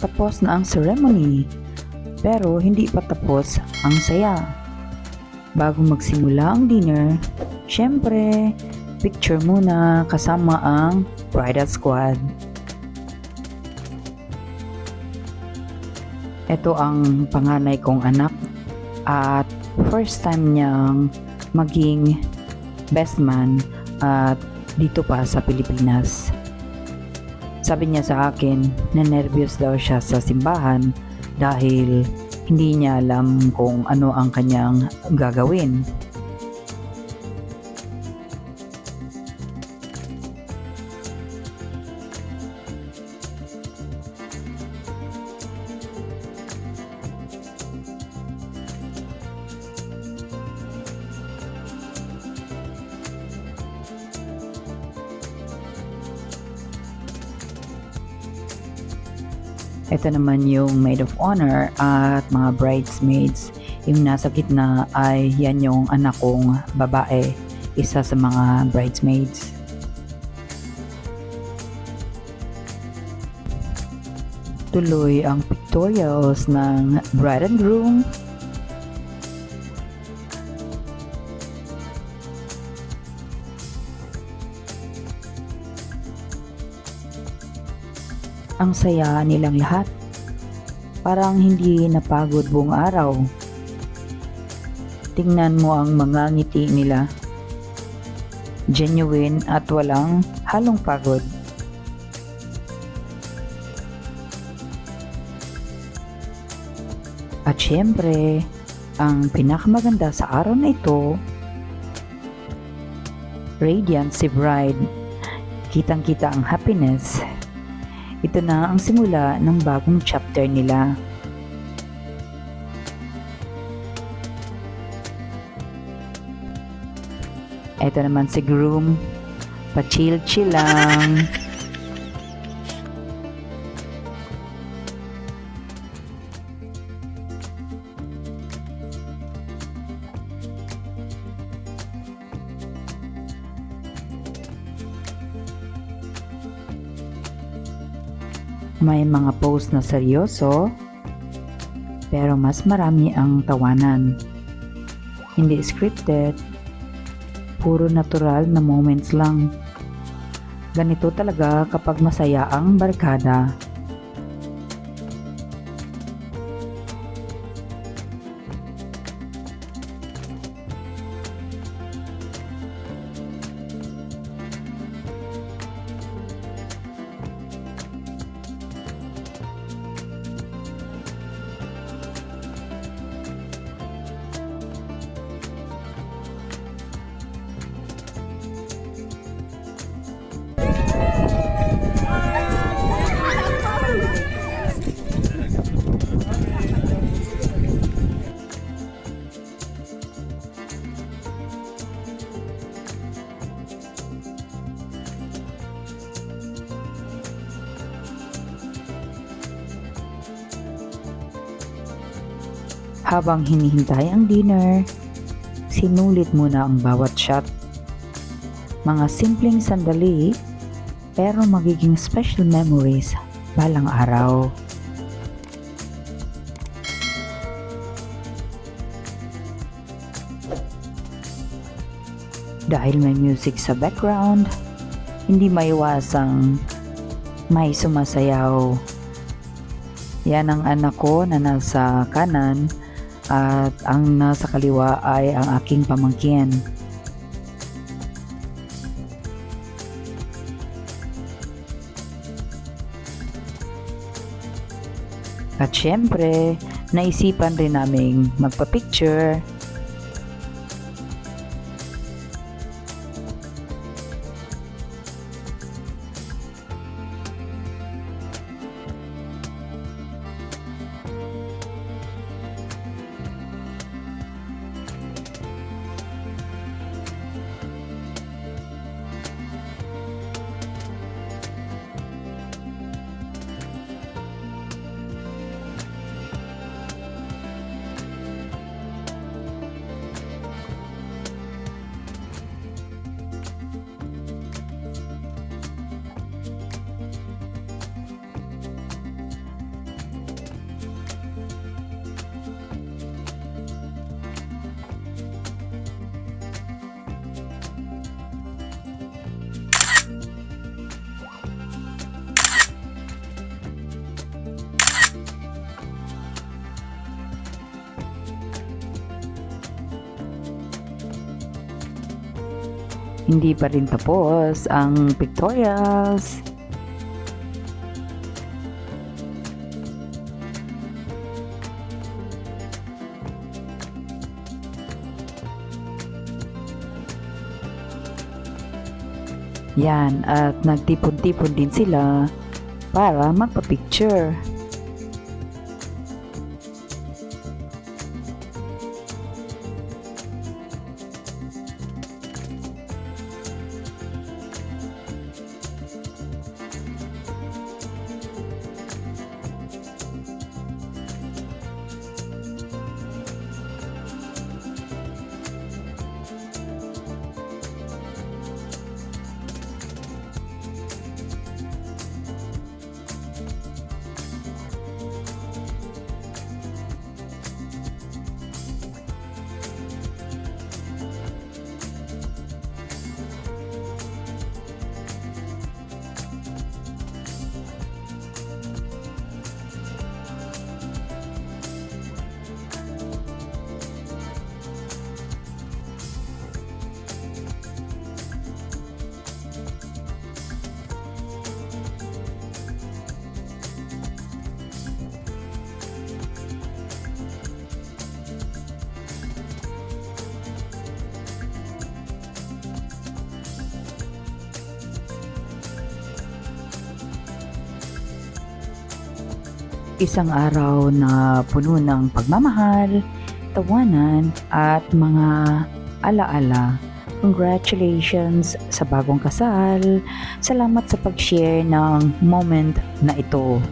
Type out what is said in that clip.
Tapos na ang ceremony, pero hindi pa tapos ang saya. Bago magsimula ang dinner, syempre, picture muna kasama ang bridal squad. Ito ang panganay kong anak at first time niyang maging best man at dito pa sa Pilipinas. Sabi niya sa akin na nervyos daw siya sa simbahan dahil hindi niya alam kung ano ang kanyang gagawin. Ito naman yung maid of honor at mga bridesmaids. Yung nasa gitna ay yan yung anak kong babae, isa sa mga bridesmaids. Tuloy ang pictorials ng bride and groom. Ang saya nilang lahat. Parang hindi napagod buong araw. Tingnan mo ang mga ngiti nila. Genuine at walang halong pagod. At syempre, ang pinakamaganda sa araw na ito, radiant si bride. Kitang-kita ang happiness. Ito na ang simula ng bagong chapter nila. Ito naman si groom, pa-chill-chill lang. May mga post na seryoso, pero mas marami ang tawanan. Hindi scripted, puro natural na moments lang. Ganito talaga kapag masaya ang barkada. Habang hinihintay ang dinner, sinulit muna ang bawat shot. Mga simpleng sandali, pero magiging special memories balang araw. Dahil may music sa background, hindi maiwasang may sumasayaw. Yan ang anak ko na nasa kanan at ang nasa kaliwa ay ang aking pamangkin. At syempre, naisipan rin naming magpa-picture. hindi pa rin tapos ang pictorials. Yan, at nagtipon-tipon din sila para magpa-picture. Isang araw na puno ng pagmamahal, tawanan at mga alaala. Congratulations sa bagong kasal. Salamat sa pag-share ng moment na ito.